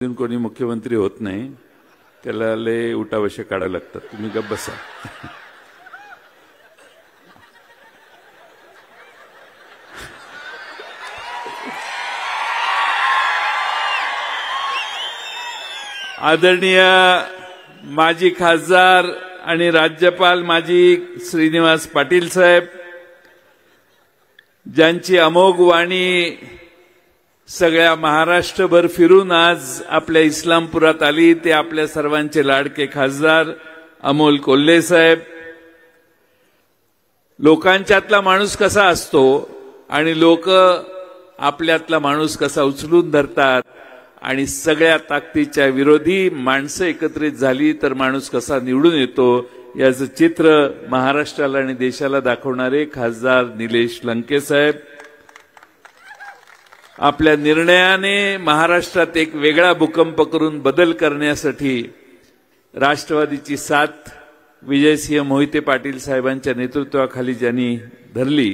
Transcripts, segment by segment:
कोणी मुख्यमंत्री होत नाही, त्याला लय उठावशे काढायला लागतात. तुम्ही गप्प बसा. आदरणीय माजी खासदार आणि राज्यपाल माजी श्रीनिवास पाटील साहेब, ज्यांची अमोघ वाणी सगळ्या महाराष्ट्रभर फिरून आज आपल्या इस्लामपुरात आली, ते आपल्या सर्वांचे लाडके खासदार अमोल कोल्हे साहेब. लोकांच्यातला माणूस कसा असतो आणि लोक आपल्यातला माणूस कसा उचलून धरतात आणि सगळ्या ताकदीच्या विरोधी माणसं एकत्रित झाली तर माणूस कसा निवडून येतो, याचं चित्र महाराष्ट्राला आणि देशाला दाखवणारे खासदार निलेश लंके साहेब. आपल्या निर्णयाने महाराष्ट्रात एक वेगळा भूकंप करून बदल करण्यासाठी राष्ट्रवादीची साथ विजयसिंह मोहिते पाटील साहेबांच्या नेतृत्वाखाली ज्यांनी धरली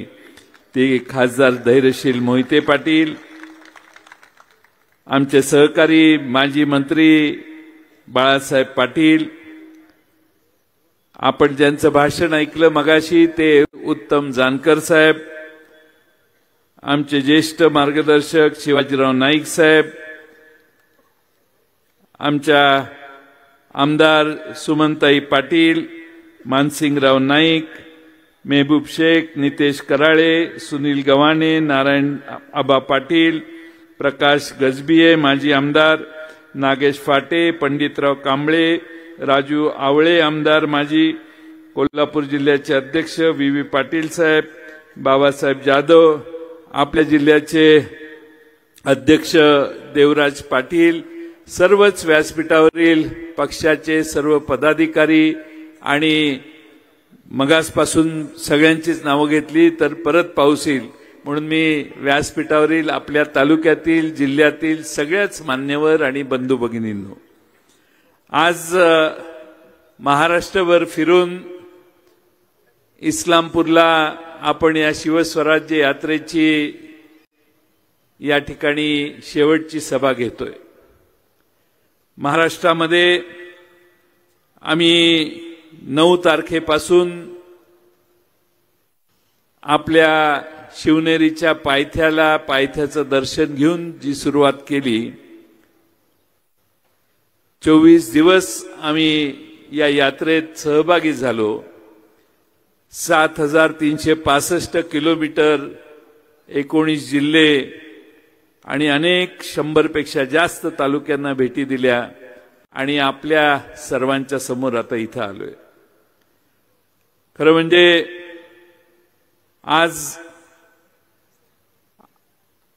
ते खासदार धैर्यशील मोहिते पाटील, आमचे सहकारी माजी मंत्री बाळासाहेब पाटील. आपण ज्यांचं भाषण ऐकलं मगाशी ते उत्तम जानकर साहेब, आमचे ज्येष्ठ मार्गदर्शक शिवाजीराव नाईक साहेब, आमच्या आमदार सुमनताई पाटील, मानसिंगराव नाईक, मेहबूब शेख, नितेश कराळे, सुनील गव्हाणे, नारायण आबा पाटील, प्रकाश गजबिये माजी आमदार, नागेश फाटे, पंडितराव कांबळे, राजू आवळे आमदार माजी, कोल्हापूर जिल्ह्याचे अध्यक्ष व्ही पाटील साहेब, बाबासाहेब जाधव, आपल्या जिल्ह्याचे अध्यक्ष देवराज पाटील, सर्वच व्यासपीठावरील पक्षाचे सर्व पदाधिकारी आणि मगासपासून सगळ्यांचीच नावं घेतली तर परत पाऊस येईल म्हणून मी व्यासपीठावरील आपल्या तालुक्यातील जिल्ह्यातील सगळ्याच मान्यवर आणि बंधू भगिनींनो, आज महाराष्ट्रभर फिरून इस्लामपूरला आपण या शिवस्वराज्य यात्रेची या ठिकाणी शेवटची सभा घेतोय. महाराष्ट्रामध्ये आम्ही 9 तारखेपासून आपल्या शिवनेरीच्या पायथ्याचं दर्शन घेऊन जी सुरुवात केली, 24 दिवस आम्ही या यात्रेत सहभागी झालो. 7365 किलोमीटर, 19 जिल्हे आणि अनेक 100पेक्षा जास्त तालुक्यांना भेटी दिल्या आणि आपल्या सर्वांच्या समोर आता इथं आलोय. खरं म्हणजे आज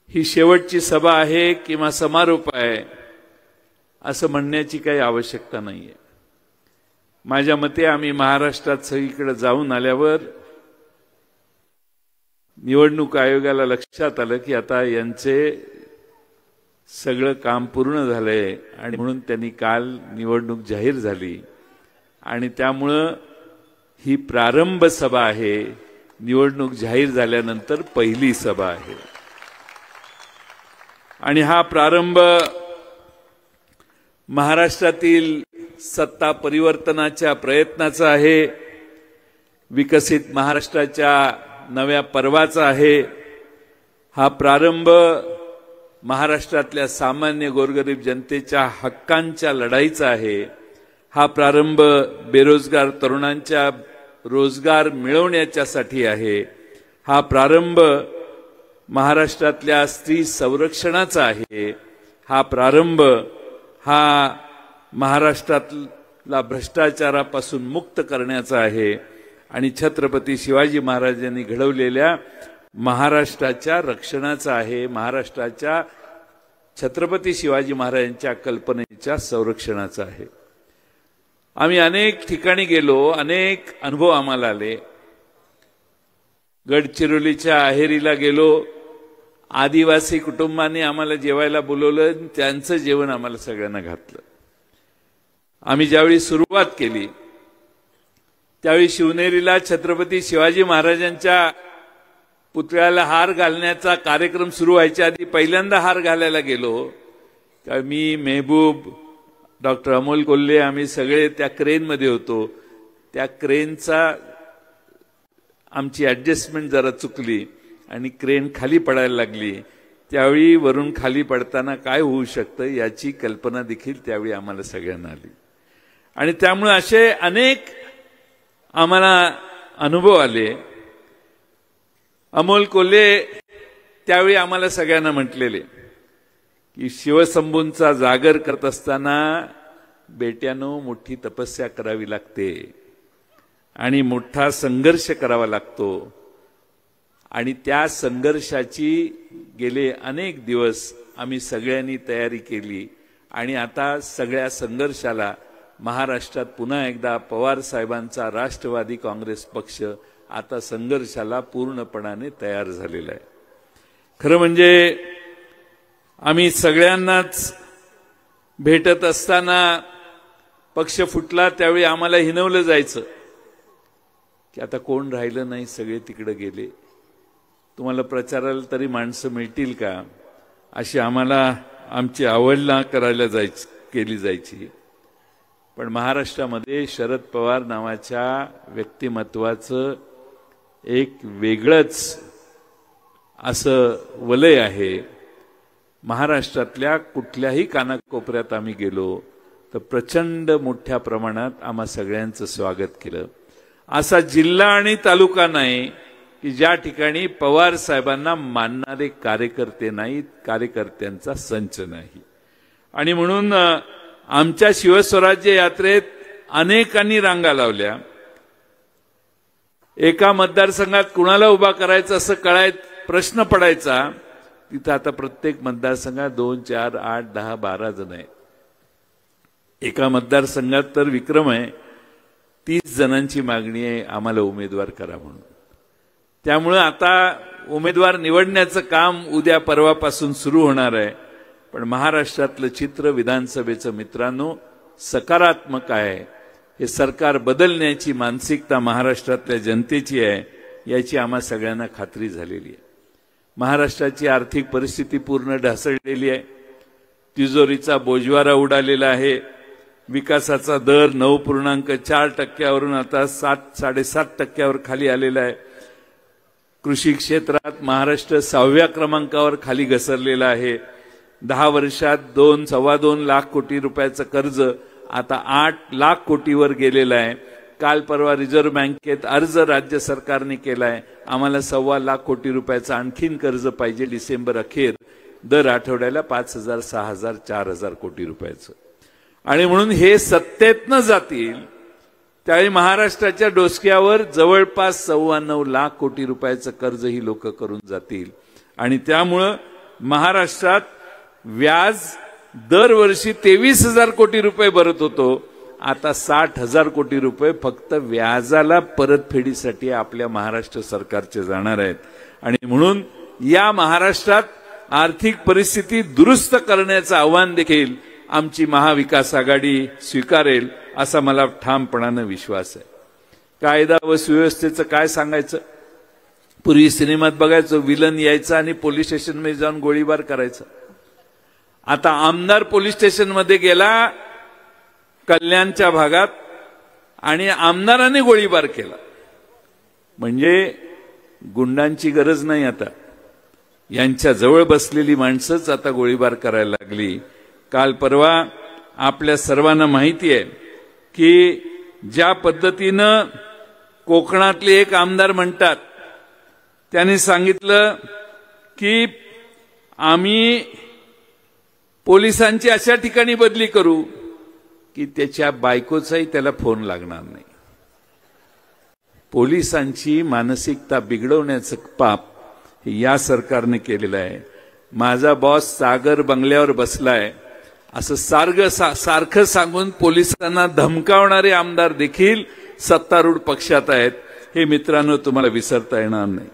ही शेवटची सभा आहे किंवा समारोप आहे असं म्हणण्याची काही आवश्यकता नाहीये. माझ्या मते आम्ही महाराष्ट्रात सगळीकडे जाऊन आल्यावर निवडणूक आयोगाला लक्षात आलं की आता यांचे सगळं काम पूर्ण झालंय आणि म्हणून त्यांनी काल निवडणूक जाहीर झाली आणि त्यामुळं ही प्रारंभ सभा आहे. निवडणूक जाहीर झाल्यानंतर पहिली सभा आहे आणि हा प्रारंभ महाराष्ट्रातील सत्ता परिवर्तनाच्या प्रयत्नाचा आहे, विकसित महाराष्ट्राच्या नव्या पर्वाचा आहे. हा प्रारंभ महाराष्ट्रातल्या सामान्य गोरगरीब जनतेच्या हक्कांच्या लढाईचा आहे. हा प्रारंभ बेरोजगार तरुणांच्या रोजगार मिळवण्याच्यासाठी आहे. हा प्रारंभ महाराष्ट्रातल्या स्त्री संरक्षणाचा आहे. हा प्रारंभ हा महाराष्ट्रातला भ्रष्टाचारापासून मुक्त करण्याचा आहे आणि छत्रपती शिवाजी महाराजांनी घडवलेल्या महाराष्ट्राच्या रक्षणाचा आहे. महाराष्ट्राच्या छत्रपती शिवाजी महाराजांच्या कल्पनेच्या संरक्षणाचा आहे. आम्ही अनेक ठिकाणी गेलो, अनेक अनुभव आम्हाला आले. गडचिरोलीच्या अहेरीला गेलो, आदिवासी कुटुंबांनी आम्हाला जेवायला बोलवलं, त्यांचं जेवण आम्हाला सगळ्यांना घातलं. आम्ही ज्यावेळी सुरुवात केली त्यावेळी शिवनेरीला छत्रपती शिवाजी महाराजांच्या पुतळ्याला हार घालण्याचा कार्यक्रम सुरू व्हायच्या आधी पहिल्यांदा हार घालायला गेलो मी, मेहबूब, डॉक्टर अमोल कोल्हे आम्ही सगळे त्या क्रेनमध्ये होतो. त्या क्रेनचा आमची ॲडजस्टमेंट जरा चुकली आणि क्रेन खाली पडायला लागली. त्यावेळी वरून खाली पडताना काय होऊ शकतं याची कल्पना देखील त्यावेळी आम्हाला सगळ्यांना आली. आणि त्यामुळे असे अनेक आम्हाला अनुभव आले. अमोल कोल्हे त्यावेळी आम्हाला सगळ्यांना म्हटलेले की शिवशंभूंचा जागर करत असताना बेट्यानो मोठी तपस्या करावी लागते आणि मोठा संघर्ष करावा लागतो. आणि त्या संघर्षाची गेले अनेक दिवस आम्ही सगळ्यांनी तयारी केली आणि आता सगळ्या संघर्षाला महाराष्ट्रात पुन्हा एकदा पवार साहेबांचा राष्ट्रवादी काँग्रेस पक्ष आता संघर्षाला पूर्णपणाने तयार झालेला आहे. खरं म्हणजे आम्ही सगळ्यांनाच भेटत असताना पक्ष फुटला त्यावेळी आम्हाला हिनवलं जायचं की आता कोण राहिलं नाही, सगळे तिकडे गेले, तुम्हाला प्रचाराला तरी माणसं मिळतील का, अशी आम्हाला आमची अवहेलना करायला केली जायची. पण महाराष्ट्रामध्ये शरद पवार नावाच्या व्यक्तिमत्वाचं एक वेगळंच असं वलय आहे. महाराष्ट्रातल्या कुठल्याही कानाकोपऱ्यात आम्ही गेलो तर प्रचंड मोठ्या प्रमाणात आम्हा सगळ्यांचं स्वागत केलं. असा जिल्हा आणि तालुका नाही की ज्या ठिकाणी पवार साहेबांना मानणारे कार्यकर्ते नाहीत, कार्यकर्त्यांचा संच नाही. आणि म्हणून आमच्या शिवस्वराज्य यात्रेत अनेकांनी रांगा लावल्या. एका मतदारसंघात कुणाला उभा करायचं असं प्रश्न पडायचा. तिथं आता प्रत्येक मतदारसंघात 2, 4, 8, 10, 12 जण आहेत. एका मतदारसंघात तर विक्रम आहे, 30 जणांची मागणी आहे आम्हाला उमेदवार करा म्हणून. त्यामुळे आता उमेदवार निवडण्याचं काम उद्या परवापासून सुरू होणार आहे. पण महाराष्ट्रातलं चित्र विधानसभेचं मित्रांनो सकारात्मक आहे. हे सरकार बदलण्याची मानसिकता महाराष्ट्रातल्या जनतेची आहे याची आम्हा सगळ्यांना खात्री झालेली आहे. महाराष्ट्राची आर्थिक परिस्थिती पूर्ण ढासळलेली आहे. तिजोरीचा बोजवारा उडालेला आहे. विकासाचा दर 9.4% आता 7.5% खाली आलेला आहे. कृषी क्षेत्रात महाराष्ट्र 6व्या क्रमांकावर खाली घसरलेला आहे. 10 वर्षात 2-2.25 लाख कोटी रुपयाचं कर्ज आता 8 लाख कोटीवर गेलेलं आहे. काल परवा रिझर्व्ह बँकेत अर्ज राज्य सरकारने केलाय, आम्हाला 1.25 लाख कोटी रुपयाचं आणखीन कर्ज पाहिजे डिसेंबर अखेर, दर आठवड्याला 5,000, 6,000, 4,000 कोटी रुपयाचं. आणि म्हणून हे सत्तेतनं जातील त्यावेळी महाराष्ट्राच्या डोसक्यावर जवळपास 9.25 लाख कोटी रुपयाचं कर्ज ही लोक करून जातील. आणि त्यामुळं महाराष्ट्रात व्याज दरवर्षी 23,000 कोटी रुपये भरत होतो, आता 60,000 कोटी रुपये फक्त व्याजाला परतफेडीसाठी आपल्या महाराष्ट्र सरकारचे जाणार आहेत. आणि म्हणून या महाराष्ट्रात आर्थिक परिस्थिती दुरुस्त करण्याचं आव्हान देखील आमची महाविकास आघाडी स्वीकारेल असा मला ठामपणाने विश्वास आहे. कायदा व सुव्यवस्थेचं काय सांगायचं. पूर्वी सिनेमात बघायचो विलन यायचा आणि पोलीस स्टेशनमध्ये जाऊन गोळीबार करायचा. आता आमदार पोलीस स्टेशनमध्ये गेला कल्याणच्या भागात आणि आमदाराने गोळीबार केला. म्हणजे गुंडांची गरज नाही, आता यांच्या जवळ बसलेली माणसंच आता गोळीबार करायला लागली. काल परवा आपल्या सर्वांना माहिती आहे की ज्या पद्धतीनं कोकणातले एक आमदार म्हणतात, त्यांनी सांगितलं की आम्ही पोलिसांची अशा ठिकाणी बदली करू की त्याच्या बायकोचाही त्याला फोन लागणार नाही. पोलिसांची मानसिकता बिघडवण्याचं पाप हे या सरकारने केलेलं आहे. माझा बॉस सागर बंगल्यावर बसलाय असं सारखं सांगून पोलिसांना धमकावणारे आमदार देखील सत्तारूढ पक्षात आहेत. हे मित्रांनो तुम्हाला विसरता येणार नाही.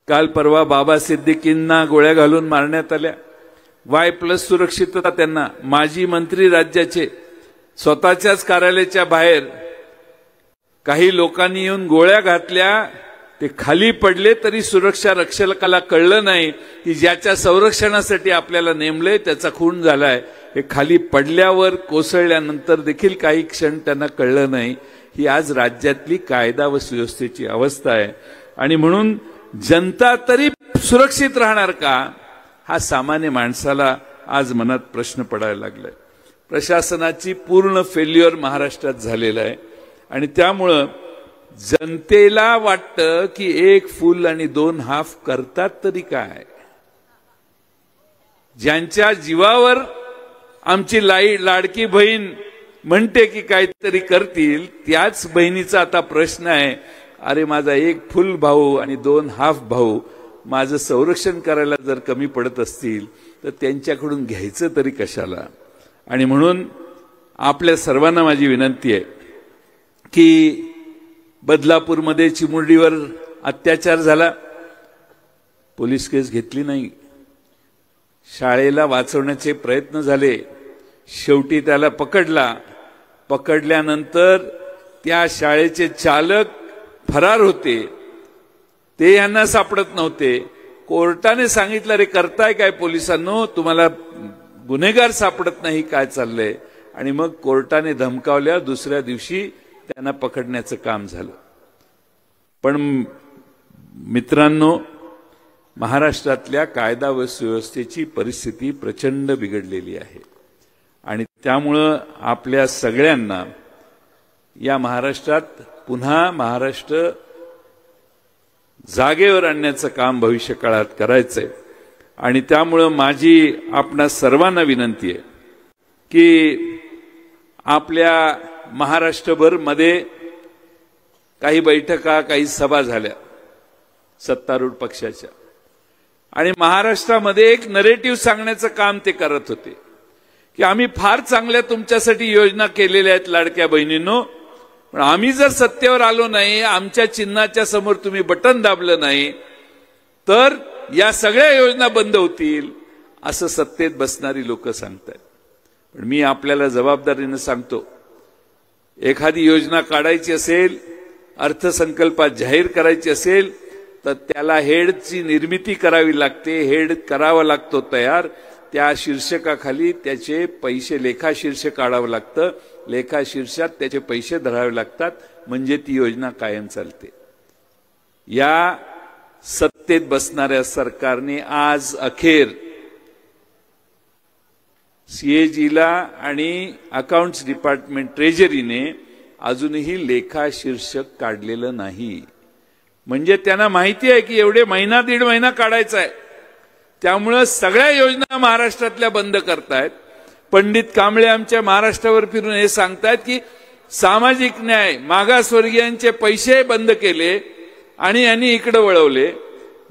काल परवा बाबा सिद्दीकींना गोळ्या घालून मारण्यात आल्या. Y+ सुरक्षितता त्यांना माजी मंत्री राज्याचे स्वतःच्याच कार्यालयाच्या बाहेर काही लोकांनी येऊन गोळ्या घातल्या. ते खाली पडले तरी सुरक्षा रक्षकाला कळलं नाही की ज्याच्या संरक्षणासाठी आपल्याला नेमलंय त्याचा खून झालाय. हे खाली पडल्यावर कोसळल्यानंतर देखील काही क्षण त्यांना कळलं नाही. ही आज राज्यातली कायदा व सुव्यवस्थेची अवस्था आहे. आणि म्हणून जनता तरी सुरक्षित राहणार का, हा सामान्य माणसाला आज मनात प्रश्न पडायला लागलाय. प्रशासनाची पूर्ण फेल्युअर महाराष्ट्रात झालेला आहे. आणि त्यामुळं जनतेला वाटतं की एक फुल आणि दोन हाफ करतात तरी काय. ज्यांच्या जीवावर आमची लाडकी बहीण म्हणते की काहीतरी करतील, त्याच बहिणीचा आता प्रश्न आहे, अरे माझा एक फुल भाऊ आणि दोन हाफ भाऊ माझं संरक्षण करायला जर कमी पडत असतील तर त्यांच्याकडून घ्यायचं तरी कशाला. आणि म्हणून आपल्या सर्वांना माझी विनंती आहे की बदलापूरमध्ये चिमुरडीवर अत्याचार झाला, पोलीस केस घेतली नाही. शाळेला वाचवण्याचे प्रयत्न झाले, शेवटी त्याला पकडल्यानंतर त्या शाळेचे चालक फरार होते, ते यांना सापडत नव्हते. कोर्टाने सांगितलं, रे करताय काय पोलिसांनो, तुम्हाला गुन्हेगार सापडत नाही, काय चाललंय. आणि मग कोर्टाने धमकावल्या, दुसऱ्या दिवशी त्यांना पकडण्याचं काम झालं. पण मित्रांनो, महाराष्ट्रातल्या कायदा व सुव्यवस्थेची परिस्थिती प्रचंड बिघडलेली आहे. आणि त्यामुळं आपल्या सगळ्यांना या महाराष्ट्रात पुन्हा महाराष्ट्र जागेवर आणण्याचं काम भविष्य काळात करायचंय. आणि त्यामुळं माझी आपणा सर्वांना विनंती आहे की आपल्या महाराष्ट्रभर मध्ये काही बैठका, काही सभा झाल्या सत्तारूढ पक्षाच्या, आणि महाराष्ट्रामध्ये एक नरेटिव्ह सांगण्याचं काम ते करत होते की आम्ही फार चांगल्या तुमच्यासाठी योजना केलेल्या आहेत लाडक्या बहिणींनो, पण आम्ही जर सत्तेवर आलो नाही, आमच्या चिन्हाच्या समोर तुम्ही बटन दाबलं नाही तर या सगळ्या योजना बंद होतील, असं सत्तेत बसणारी लोक सांगतात. पण मी आपल्याला जबाबदारीने सांगतो, एखादी योजना काढायची असेल, अर्थसंकल्पात जाहीर करायची असेल तर त्याला हेडची निर्मिती करावी लागते, हेड करावा लागतो तयार, त्या शीर्षकाखाली त्याचे पैसे लेखाशीर्षक काढावं लागतं, लेखाशीर्षात त्याचे पैसे धरावे लागतात, म्हणजे ती योजना कायम चालते. या सत्तेत बसणाऱ्या सरकारने आज अखेर सीएजीला आणि अकाउंट्स डिपार्टमेंट ट्रेजरीने अजूनही लेखाशीर्षक काढलेलं नाही. म्हणजे त्यांना माहिती आहे की एवढे महिना दीड महिना काढायचा आहे, त्यामुळे सगळ्या योजना महाराष्ट्रातल्या बंद करतायत. पंडित कांबळे आमच्या महाराष्ट्रावर फिरून हे सांगतायत की सामाजिक न्याय, मागासवर्गीयांचे पैसे बंद केले आणि यांनी इकडे वळवले,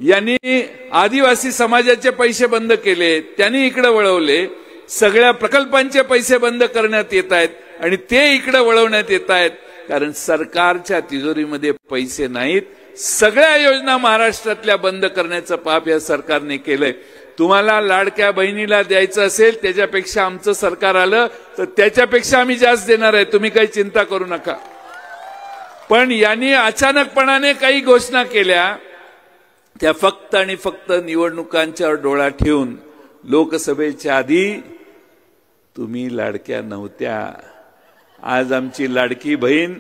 यांनी आदिवासी समाजाचे पैसे बंद केले, त्यांनी इकडे वळवले, सगळ्या प्रकल्पांचे पैसे बंद करण्यात येत आहेत आणि ते इकडे वळवण्यात येत आहेत, कारण सरकारच्या तिजोरीमध्ये पैसे नाहीत. सगळ्या योजना महाराष्ट्रातल्या बंद करण्याचं पाप या सरकारने केलंय. तुम्हाला लाडक्या बहिणीला द्यायचं असेल, त्याच्यापेक्षा आमचं सरकार आलं तर त्याच्यापेक्षा आम्ही जास्त देणार आहे, तुम्ही काही चिंता करू नका. पण यांनी अचानकपणाने काही घोषणा केल्या, त्या फक्त आणि फक्त निवडणुकांच्यावर डोळा ठेवून. लोकसभेच्या आधी तुम्ही लाडक्या नव्हत्या. आज आमची लाडकी बहीण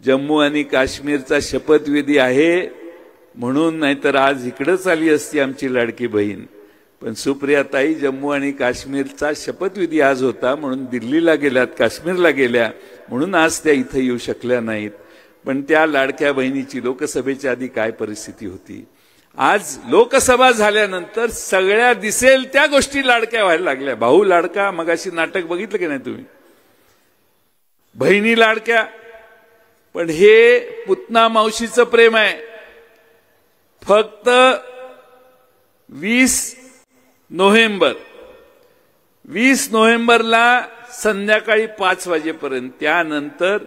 जम्मू आणि काश्मीरचा शपथविधी आहे म्हणून, नाहीतर आज इकडेच आली असती आमची लाडकी बहीण. पण सुप्रियाताई जम्मू आणि काश्मीरचा शपथविधी आज होता म्हणून दिल्लीला गेल्यात, काश्मीरला गेल्या, म्हणून आज त्या इथे येऊ शकल्या नाहीत. पण त्या लाडक्या बहिणीची लोकसभेच्या आधी काय परिस्थिती होती. आज लोकसभा झाल्यानंतर सगळ्या दिसेल त्या गोष्टी लाडक्या व्हायला लागल्या. भाऊ लाडका, मगाशी नाटक बघितलं की नाही तुम्ही, बहिणी लाडक्या. पण हे पुतना मावशीचं प्रेम आहे. फक्त 20 नोव्हेंबरला संध्याकाळी 5 वाजेपर्यंत, त्यानंतर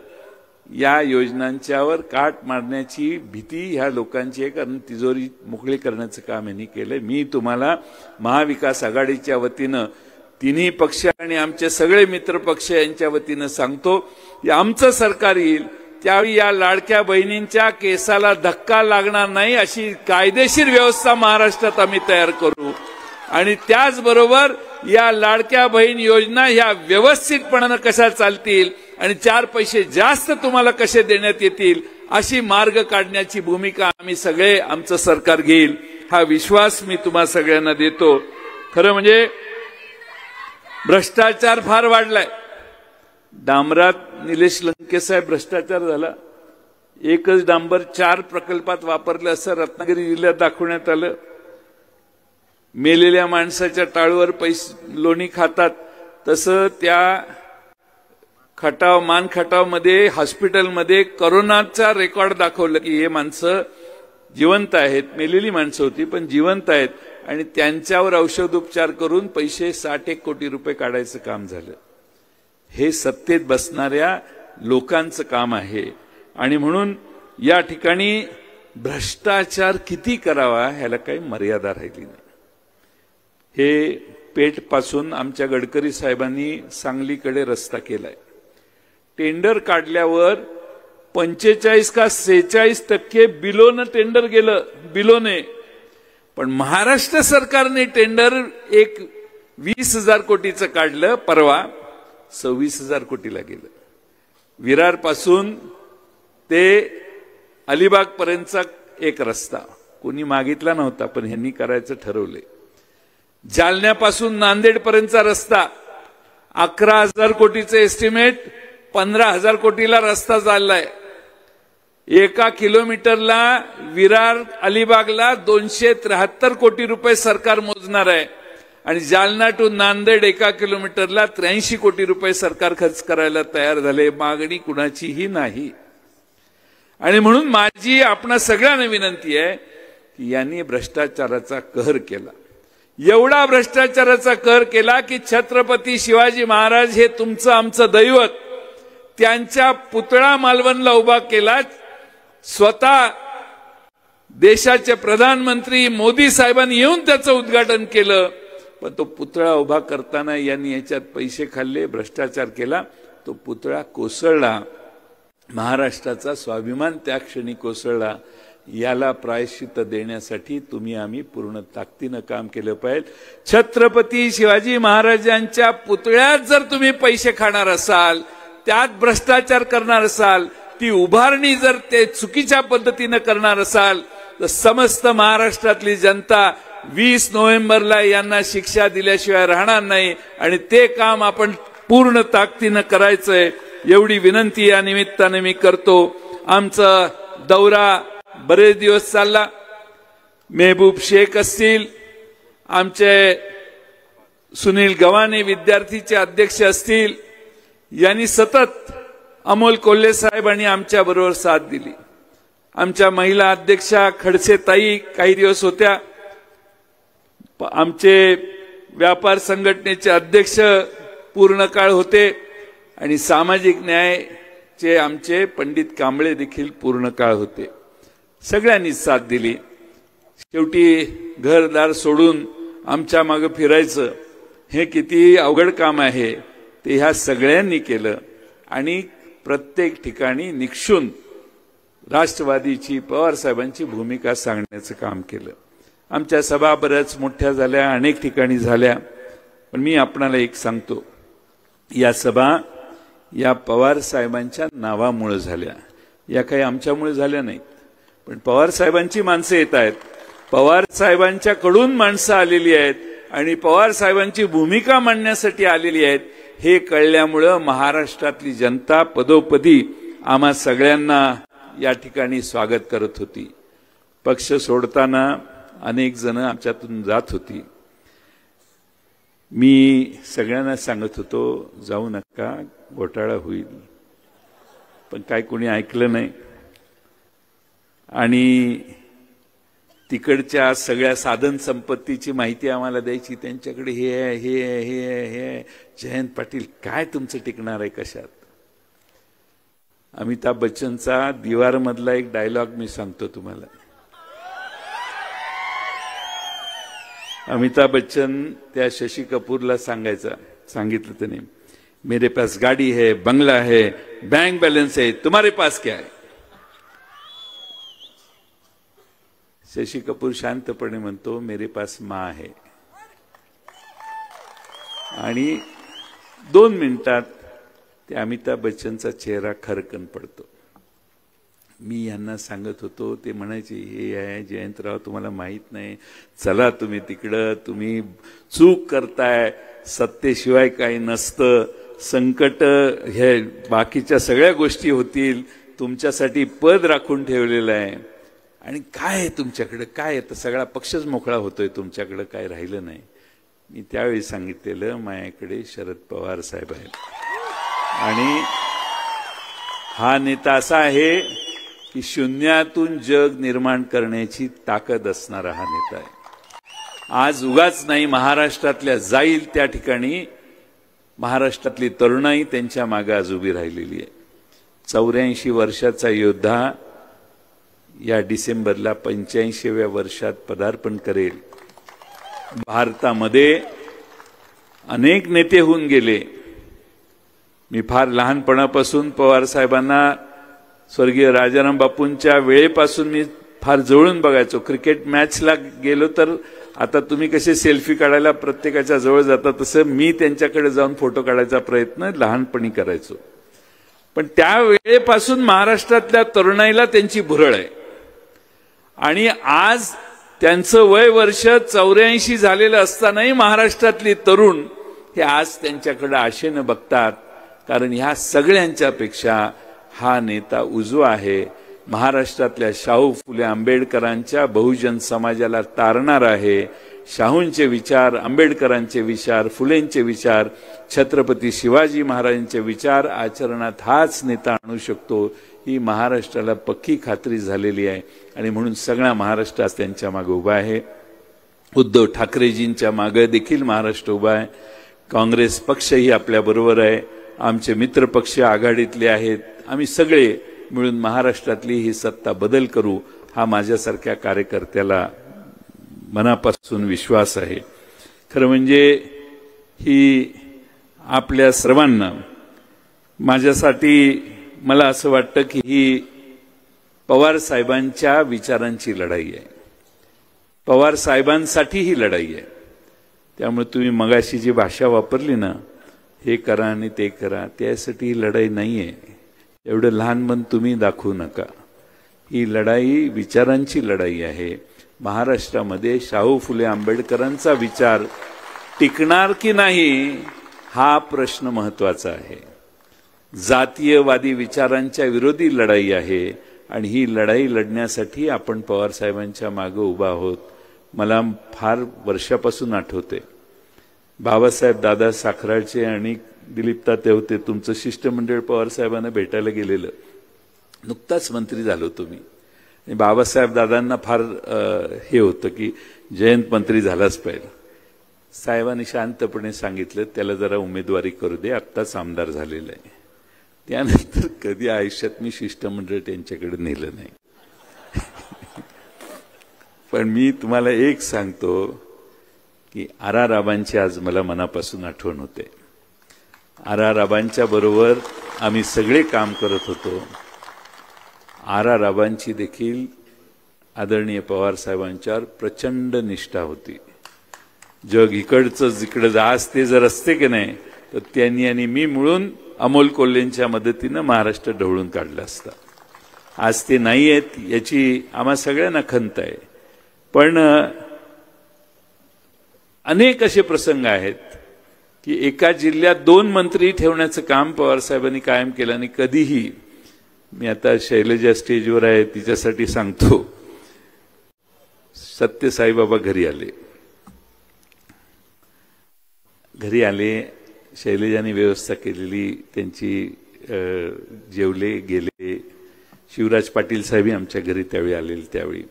या योजनांच्यावर काट मारण्याची भीती ह्या लोकांची आहे, कारण तिजोरी मोकळी करण्याचं काम यांनी केलंय. मी तुम्हाला महाविकास आघाडीच्या वतीनं, तिन्ही पक्ष आणि आमचे सगळे मित्र पक्ष यांच्या वतीनं सांगतो की आमचं सरकार येईल त्यावेळी या लाडक्या बहिणींच्या केसाला धक्का लागणार नाही अशी कायदेशीर व्यवस्था महाराष्ट्रात आम्ही तयार करू. आणि त्याचबरोबर या लाडक्या बहीण योजना ह्या व्यवस्थितपणाने कशा चालतील आणि 4 पैसे जास्त तुम्हाला कसे देण्यात येतील अशी मार्ग काढण्याची भूमिका आम्ही सगळे आमचं सरकार घेईल हा विश्वास मी तुम्हा सगळ्यांना देतो। खरं म्हणजे भ्रष्टाचार फार वाढलाय। डांबरात निलेश लंके साहेब भ्रष्टाचार झाला। एकच डांबर 4 प्रकल्पात वापरलं असं रत्नागिरी जिल्ह्यात दाखवण्यात आलं। मेलेल्या माणसाच्या टाळूवर पैसे लोणी खातात तसं त्या मान खटाव मध्ये हॉस्पिटलमध्ये कोरोनाचा रेकॉर्ड दाखवलं की हे माणसं जिवंत आहेत, मेलेली माणसं होती पण जिवंत आहेत आणि त्यांच्यावर औषधोपचार करून पैसे 60 कोटी रुपये काढायचं काम झालं। हे सत्तेत बसणाऱ्या लोकांचं काम आहे आणि म्हणून या ठिकाणी भ्रष्टाचार किती करावा ह्याला काही मर्यादा राहिली नाही। हे पेठ पासून आमच्या गडकरी साहेबांनी सांगलीकडे रस्ता केलाय। टेंडर काढल्यावर 45 का 46% बिलोनं टेंडर गेलं, बिलोने। पण महाराष्ट्र सरकारने टेंडर एक 20,000 कोटीचं काढलं, परवा 26,000 कोटीला गेलं। विरार पासून ते अलिबाग पर्यंतचा एक रस्ता कोणी मागितला नव्हता पण ह्यांनी करायचं ठरवले। जालन्यापासून नांदेड पर्यंतचा रस्ता 11,000 कोटीचे एस्टिमेट 15,000 कोटीला रस्ता चाललाय। 1 किलोमीटरला विरार अलिबागला 273 कोटी रुपये सरकार मोजणार आहे आणि जालना टू नांदेड 1 किलोमीटरला 83 कोटी रुपये सरकार खर्च करायला तयार झाले। मागणी कुणाचीही नाही आणि म्हणून माझी आपणा सगळ्यांना विनंती आहे की यांनी भ्रष्टाचाराचा कहर केला। एवढा भ्रष्टाचाराचा कहर केला की छत्रपती शिवाजी महाराज हे तुमचं आमचं दैवत, त्यांच्या पुतळा मालवणला उभा केला। स्वतः देशाचे प्रधानमंत्री मोदी साहेबांनी येऊन त्याचं उद्घाटन केलं पण तो पुतळा उभा करताना यांनी याच्यात पैसे खाल्ले, भ्रष्टाचार केला, तो पुतळा कोसळला। महाराष्ट्राचा स्वाभिमान त्या क्षणी कोसळला। याला प्रायश्चित्त देण्यासाठी तुम्ही आम्ही पूर्ण ताकदीनं काम केलं पाहिजे। छत्रपती शिवाजी महाराजांच्या पुतळ्यात जर तुम्ही पैसे खाणार असाल, त्यात भ्रष्टाचार करणार असाल, ती उभारणी जर ते चुकीच्या पद्धतीनं करणार असाल तर समस्त महाराष्ट्रातली जनता 20 नोव्हेंबरला यांना शिक्षा दिल्याशिवाय राहणार नाही आणि ते काम आपण पूर्ण ताकदीनं करायचंय एवढी विनंती या निमित्ताने मी करतो। आमचा दौरा बरेच दिवस चालला। मेहबूब शेख असतील, आमचे सुनील गव्हाणे विद्यार्थीचे अध्यक्ष असतील, यांनी सतत अमोल कोल्हे साहेबांनी आमच्या बरोबर साथ दिली। आमच्या महिला अध्यक्षा खडसे ताई काही दिवस होत्या, आमचे व्यापार संघटनेचे अध्यक्ष पूर्ण काळ होते आणि सामाजिक न्यायचे आमचे पंडित कांबळे देखील पूर्ण काळ होते। सगळ्यांनी साथ दिली। शेवटी घरदार सोडून आमच्या मागे फिरायचं हे किती अवघड काम आहे ते ह्या सगळ्यांनी केलं आणि प्रत्येक ठिकाणी निक्षून राष्ट्रवादीची पवार साहेबांची भूमिका सांगण्याचं काम केलं। आमच्या सभा बऱ्याच मोठ्या झाल्या, अनेक ठिकाणी झाल्या, पण मी आपणाला एक सांगतो, या सभा या पवार साहेबांच्या नावामुळे झाल्या, या काही आमच्यामुळे झाल्या नाहीत। पण पवार साहेबांची माणसं येत आहेत, पवार साहेबांच्याकडून माणसं आलेली आहेत आणि पवार साहेबांची भूमिका मांडण्यासाठी आलेली आहेत हे कळल्यामुळं महाराष्ट्रातली जनता पदोपदी आम्हा सगळ्यांना या ठिकाणी स्वागत करत होती। पक्ष सोडताना अनेक जण आमच्यातून जात होती। मी सगळ्यांना सांगत होतो जाऊ नका, घोटाळा होईल, पण काय कोणी ऐकलं नाही आणि तिकडच्या सगळ्या साधन संपत्तीची माहिती आम्हाला द्यायची, त्यांच्याकडे हे आहे, हे आहे, हे आहे, हे आहे। जयंत पाटील काय तुमचं टिकणार आहे कशात? अमिताभ बच्चनचा दीवार मधला एक डायलॉग मी सांगतो तुम्हाला। अमिताभ बच्चन त्या शशी कपूरला सांगितलं त्याने, मेरे पास गाड़ी है, बंगला है, बैंक बैलेंस है, तुम्हारे पास क्या है? शशी कपूर शांतपणे म्हणतो, मेरे पास माँ है। आणि 2 मिनिटात ते अमिताभ बच्चनचा चेहरा खरकन पडतो. मी यांना सांगत होतो, ते म्हणायचे हे आहे जयंतराव, तुम्हाला माहित नाही, चला तुम्ही तिकडं, तुम्ही चूक करताय, सत्तेशिवाय काही नसतं, संकट हे बाकीच्या सगळ्या गोष्टी होतील, तुमच्यासाठी पद राखून ठेवलेलं आहे. आणि काय आहे तुमच्याकडे, काय आहे, तर सगळा पक्षच मोकळा होतोय, तुमच्याकडे काय राहिलं नाही. मी त्यावेळी सांगितलेलं, माझ्याकडे शरद पवार साहेब आहेत आणि हा नेता असा आहे की शून्यातून जग निर्माण करण्याची ताकद असणारा हा नेता आहे. आज उगाच नाही, महाराष्ट्रातल्या जाईल त्या ठिकाणी महाराष्ट्रातली तरुणाई त्यांच्या मागे आज उभी राहिलेली आहे. 84 वर्षाचा योद्धा या डिसेंबरला 85व्या वर्षात पदार्पण करेल. भारतामध्ये अनेक नेते होऊन गेले. मी फार लहानपणापासून पवार साहेबांना स्वर्गीय राजाराम बापूंच्या वेळेपासून मी फार जवळून बघायचो. क्रिकेट मॅचला गेलो तर आता तुम्ही कसे सेल्फी काढायला प्रत्येकाच्या जवळ जाता, तसं मी त्यांच्याकडे जाऊन फोटो काढायचा प्रयत्न लहानपणी करायचो. पण त्या वेळेपासून महाराष्ट्रातल्या तरुणाईला त्यांची भुरळ आहे. आणि आज त्यांचं वय वर्ष 84 झालेलं असतानाही महाराष्ट्रातली तरुण हे आज त्यांच्याकडे आशेनं बघतात. कारण ह्या सगळ्यांच्यापेक्षा हा नेता उजवा आहे. महाराष्ट्रातल्या शाहू फुले आंबेडकरांच्या बहुजन समाजाला तारणार आहे. शाहूंचे विचार, आंबेडकरांचे विचार, फुलेंचे विचार, छत्रपती शिवाजी महाराजांचे विचार आचरणात हाच नेता आणू शकतो, ही महाराष्ट्राला पक्की खात्री झालेली आहे. आणि म्हणून सगळा महाराष्ट्र आज त्यांच्या मागे उभा आहे. उद्धव ठाकरेजींच्या मागे देखील महाराष्ट्र उभा आहे. काँग्रेस पक्षही आपल्याबरोबर आहे. आमचे मित्र पक्ष आघाडीतले आहेत. आम्ही सगळे मिळून महाराष्ट्रातली ही सत्ता बदल करू, हा माझ्यासारख्या कार्यकर्त्याला मनापासून विश्वास आहे. खरं म्हणजे ही आपल्या सर्वांना, माझ्यासाठी मला असं वाटतं की ही पवार साहेबांच्या विचारांची लढाई आहे. पवार साहेबांसाठी ही लढाई आहे. त्यामुळे तुम्ही मगाशी जी भाषा वापरली ना, हे करा आणि ते करा, त्यासाठी ही लढाई नाही आहे. एवढं लहान मन तुम्ही दाखवू नका. ही लढाई विचारांची लढाई आहे. महाराष्ट्रामध्ये शाहू फुले आंबेडकरांचा विचार टिकणार की नाही हा प्रश्न महत्वाचा आहे. जातीयवादी विचारांच्या विरोधी लढाई आहे आणि ही लढाई लढण्यासाठी आपण पवार साहेबांच्या मागे उभा आहोत. मला फार वर्षापासून आठवते, बाबासाहेब दादा साखराचे आणि दिलीप तात्या होते, तुमचं शिष्टमंडळ पवार साहेबांना भेटायला गेलेलं. नुकताच मंत्री झालो तुम्ही. आणि बाबासाहेब दादांना फार हे होतं की जयंत मंत्री झालाच पाहिजे. साहेबांनी शांतपणे सांगितलं त्याला जरा उमेदवारी करू दे, आत्ताच आमदार झालेला आहे. त्यानंतर कधी आयुष्यात मी शिष्टमंडळ त्यांच्याकडे नेलं नाही. पण मी तुम्हाला एक सांगतो की आर.आर. आबांची आज मला मनापासून आठवण होते. आर.आर. आबांच्या बरोबर आम्ही सगळे काम करत होतो. आर.आर. आबांची देखील आदरणीय पवार साहेबांच्यावर प्रचंड निष्ठा होती. जग इकडचं जिकडं आज ते जर असते की नाही, तर त्यांनी आणि मी मिळून अमोल कोल्हेंच्या मदतीनं महाराष्ट्र ढवळून काढला असता. आज ते नाही आहेत याची आम्हा सगळ्यांना खंत आहे. पण अनेक असे प्रसंग आहेत की एका जिल्ह्यात 2 मंत्री ठेवण्याचं काम पवार साहेबांनी कायम केलं. आणि कधीही, मी आता शैलजा स्टेजवर आहे तिच्यासाठी सांगतो, सत्य साईबाबा घरी आले, शैलजाने व्यवस्था केलेली, त्यांची जेवले गेले. शिवराज पाटील साहेब आमच्या घरी त्यावेळी आलेले. त्यावेळी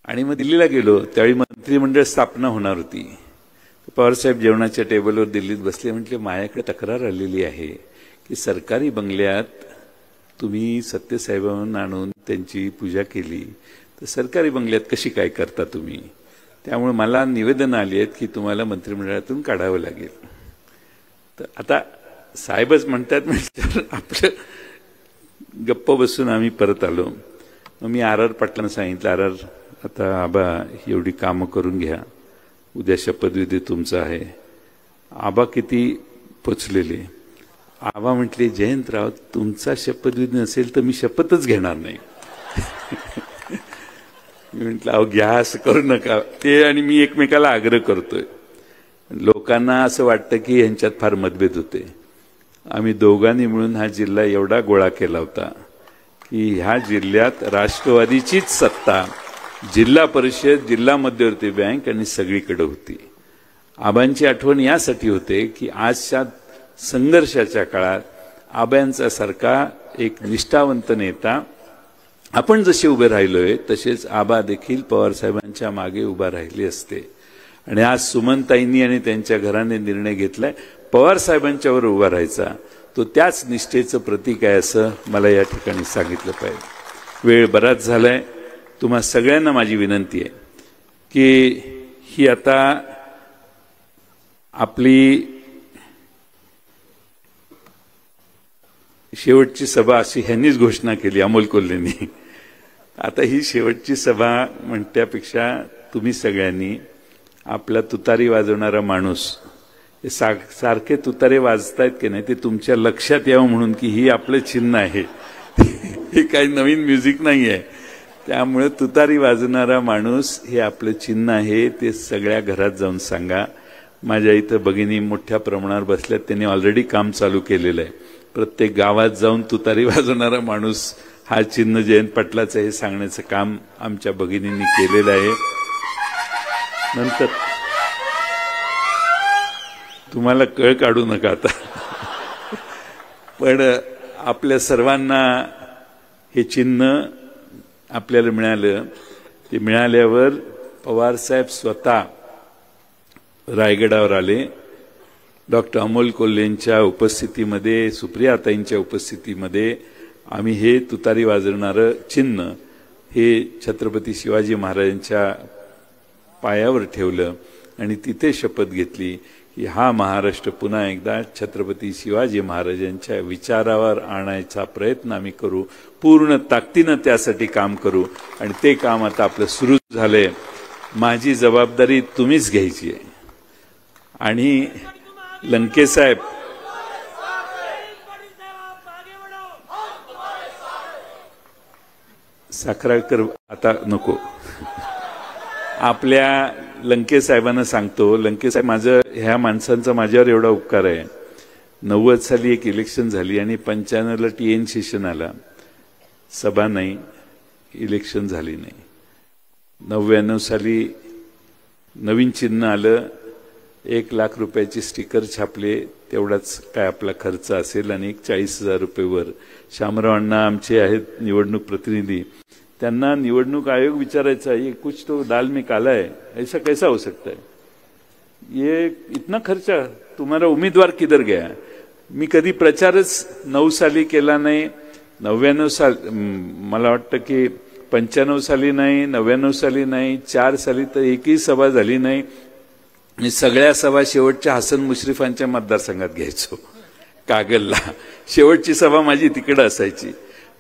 आणि मग दिल्लीला गेलो, त्यावेळी मंत्रिमंडळ स्थापना होणार होती. पवार साहेब जेवणाच्या टेबलवर दिल्लीत बसले. म्हटले माझ्याकडे तक्रार आलेली आहे की सरकारी बंगल्यात तुम्ही सत्यसाहेबांना आणून त्यांची पूजा केली, तर सरकारी बंगल्यात कशी काय करता तुम्ही? त्यामुळे मला निवेदन आली आहेत की तुम्हाला मंत्रिमंडळातून काढावं लागेल. तर आता साहेबच म्हणतात, म्हणजे आपलं गप्प बसून आम्ही परत आलो. मग मी आर.आर. पाटलांना सांगितलं, आर.आर. आता आबा एवढी कामं करून घ्या, उद्या शपथविधी तुमचा आहे. आबा किती पोचलेले. आबा म्हटले, जयंतराव तुमचा शपथविधी नसेल तर मी शपथच घेणार नाही. मी म्हटलं, अहो घ्या, असं करू नका. ते आणि मी एकमेकाला आग्रह करतोय. लोकांना असं वाटतं की यांच्यात फार मतभेद होते. आम्ही दोघांनी मिळून हा जिल्हा एवढा गोळा केला होता की ह्या जिल्ह्यात राष्ट्रवादीचीच सत्ता, जिल्हा परिषद, जिल्हा मध्यवर्ती बँक आणि सगळीकडे होती. आबांची आठवण यासाठी होते की आजच्या संघर्षाच्या काळात आबांचा सारखा एक निष्ठावंत नेता, आपण जसे उभे राहिलोय तसेच आबा देखील पवारसाहेबांच्या मागे उभा राहिले असते. आणि आज सुमनताईंनी आणि त्यांच्या घराने निर्णय घेतलाय पवारसाहेबांच्यावर उभा राहायचा. तो त्याच निष्ठेचं प्रतीक आहे असं मला या ठिकाणी सांगितलं पाहिजे. वेळ बराच झालाय. तुम्हा सगळ्यांना माझी विनंती आहे की ही आता आपली शेवटची सभा अशी ह्यांनीच घोषणा केली, अमोल कोल्हेंनी. आता ही शेवटची सभा म्हणण्यापेक्षा तुम्ही सगळ्यांनी आपला तुतारी वाजवणारा माणूस, सारखे तुतारे वाजतायत की नाही ते तुमच्या लक्षात यावं म्हणून की ही आपलं चिन्ह आहे. हे काही नवीन म्युझिक नाही आहे. त्यामुळे तुतारी वाजवणारा माणूस हे आपलं चिन्ह आहे, ते सगळ्या घरात जाऊन सांगा. माझ्या इथं भगिनी मोठ्या प्रमाणावर बसल्यात, त्यांनी ऑलरेडी काम चालू केलेलं आहे. प्रत्येक गावात जाऊन तुतारी वाजवणारा माणूस हा चिन्ह जयंत पाटलाचं हे सांगण्याचं काम आमच्या भगिनींनी केलेलं आहे. नंतर तुम्हाला कळ काढू नका आता. पण आपल्या सर्वांना हे चिन्ह आपल्याला मिळालं. ते मिळाल्यावर पवारसाहेब स्वतः रायगडावर आले. डॉक्टर अमोल कोल्हेंच्या उपस्थितीमध्ये, सुप्रियाताईंच्या उपस्थितीमध्ये आम्ही हे तुतारी वाजवणारं चिन्ह हे छत्रपती शिवाजी महाराजांच्या पायावर ठेवलं आणि तिथे शपथ घेतली की हा महाराष्ट्र पुन्हा एकदा छत्रपती शिवाजी महाराजांच्या विचारावर आणायचा प्रयत्न आम्ही करू, पूर्ण ताकदीनं त्यासाठी काम करू. आणि ते काम आता आपलं सुरू झालंय. माझी जबाबदारी तुम्हीच घ्यायची आहे. आणि लंकेसाहेब, साखराळकर आता नको, आपल्या लंकेसाहेबांना सांगतो. लंकेसाहेब, माझं ह्या माणसांचा माझ्यावर एवढा उपकार आहे. 90 साली एक इलेक्शन झाली आणि 95ला TN सेशन आला, सभा नाही, इलेक्शन झाली नाही. 99 साली नवीन चिन्ह आलं, 1 लाख रुपयाची स्टिकर छापले, तेवढाच काय आपला खर्च असेल. आणि 40,000 रुपये वर. शामराव अण्णा आमचे आहेत निवडणूक प्रतिनिधी, त्यांना निवडणूक आयोग विचारायचा, ये कुछ तो दाल में काला है, ऐसा कैसा हो सकता है, ये इतना खर्चा, तुम्हारा उम्मीदवार किधर गया. मी कधी प्रचारच 9 साली केला नाही. 99 साल, मला वाटतं की 95 साली नाही, 99 साली नाही, 4 साली तर एकही सभा झाली नाही. मी सगळ्या सभा शेवटच्या हसन मुश्रीफांच्या मतदारसंघात घ्यायचो, कागलला. शेवटची सभा माझी तिकडे असायची.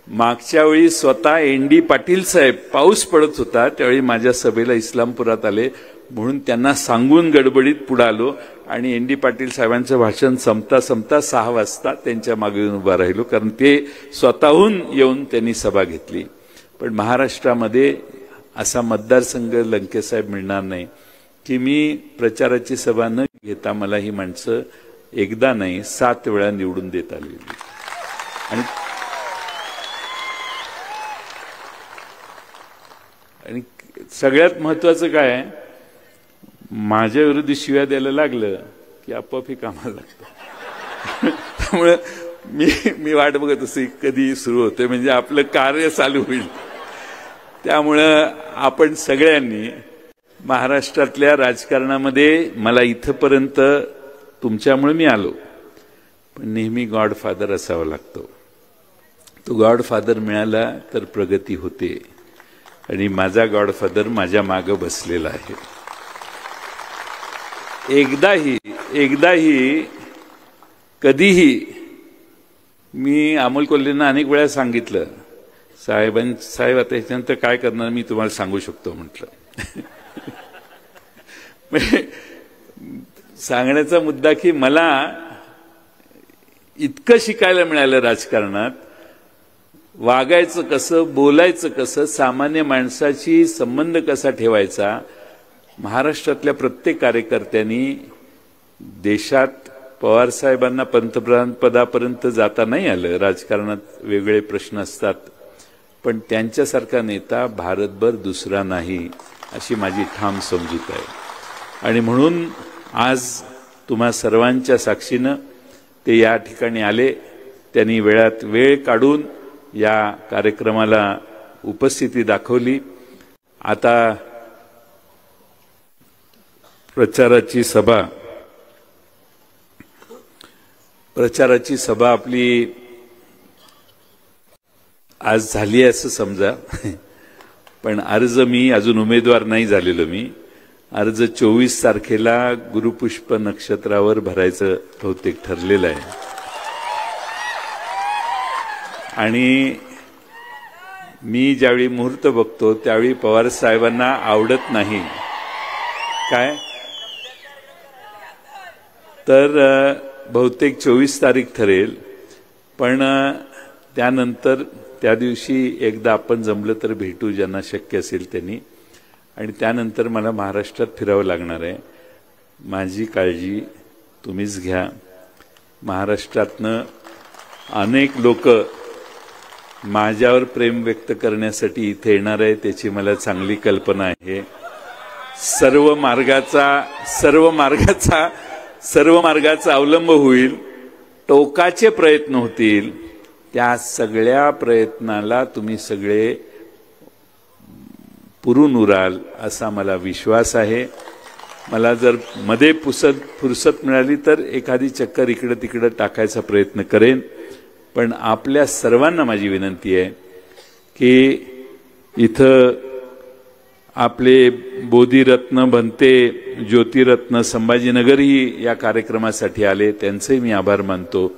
मागच्या वेळी स्वतः ND पाटील साहेब, पाऊस पडत होता त्यावेळी माझ्या सभेला इस्लामपुरात आले, म्हणून त्यांना सांगून गडबडीत पुढे आलो आणि ND पाटील साहेबांचं भाषण संपता 6 वाजता त्यांच्या मागे उभा राहिलो, कारण ते स्वतःहून येऊन त्यांनी सभा घेतली. पण महाराष्ट्रामध्ये असा मतदारसंघ लंकेसाहेब मिळणार नाही की मी प्रचाराची सभा न घेता मला ही माणसं एकदा नाही 7 वेळा निवडून देत आलेली. आणि सगळ्यात महत्वाचं काय आहे, माझ्या विरुद्ध शिव्या द्यायला लागलं की आपोआप हे कामाला लागतं. त्यामुळे मी वाट बघत असे कधी सुरू होते, म्हणजे आपलं कार्य चालू होईल. त्यामुळं आपण सगळ्यांनी महाराष्ट्रातल्या राजकारणामध्ये, मला इथपर्यंत तुमच्यामुळे मी आलो, पण नेहमी गॉडफादर असावा लागतो. तो गॉडफादर मिळाला तर प्रगती होते. आणि माझा गॉडफादर माझ्या मागे बसलेला आहे. एकदाही कधीही मी अमोल कोल्हेंना अनेक वेळा सांगितलं, साहेब आता ह्याच्यानंतर काय करणार मी तुम्हाला सांगू शकतो म्हटलं. सांगण्याचा मुद्दा की मला इतकं शिकायला मिळालं राजकारणात, वागायचं कसं, बोलायचं कसं, सामान्य माणसाशी संबंध कसा ठेवायचा. महाराष्ट्रातल्या प्रत्येक कार्यकर्त्यांनी देशात पवार साहेबांना पंतप्रधान पदापर्यंत जाता नाही आलं, राजकारणात वेगळे प्रश्न असतात, पण त्यांच्यासारखा नेता भारतभर दुसरा नाही अशी माझी ठाम समजूत आहे. आणि म्हणून आज तुम्हा सर्वांच्या साक्षीनं ते या ठिकाणी आले. त्यांनी वेळात वेळ काढून या कार्यक्रमाला उपस्थिती दाखवली. आता प्रचाराची सभा आपली आज झाली आहे असं समजा, पण अर्ज मी अजून उमेदवार नाही झालेलो. मी अर्ज 24 तारखेला गुरुपुष्प नक्षत्रावर भरायचं बहुतेक ठरलेलं आहे. आणि मी ज्यावेळी मुहूर्त बघतो त्यावेळी पवार साहेबांना आवडत नाही काय, तर बहुतेक 24 तारीख ठरेल. पण त्यानंतर त्या दिवशी एकदा आपण जमलं तर भेटू, ज्यांना शक्य असेल त्यांनी. आणि त्यानंतर मला महाराष्ट्रात फिरावं लागणार आहे. माझी काळजी तुम्हीच घ्या. महाराष्ट्रातनं अनेक लोक माझ्यावर प्रेम व्यक्त करण्यासाठी इथे येणार आहे, त्याची मला चांगली कल्पना आहे. सर्व मार्गाचा अवलंब होईल, टोकाचे प्रयत्न होतील. त्या सगळ्या प्रयत्नाला तुम्ही सगळे पुरून उराल असा मला विश्वास आहे. मला जर मध्ये फुरसत मिळाली तर एखादी चक्कर इकडे तिकडे टाकायचा प्रयत्न करेन. पण आपल्या सर्वांना माझी विनंती आहे की इथं आपले बोधिरत्न बनते ज्योतिरत्न संभाजीनगरही या कार्यक्रमासाठी आले, त्यांचे मी आभार मानतो.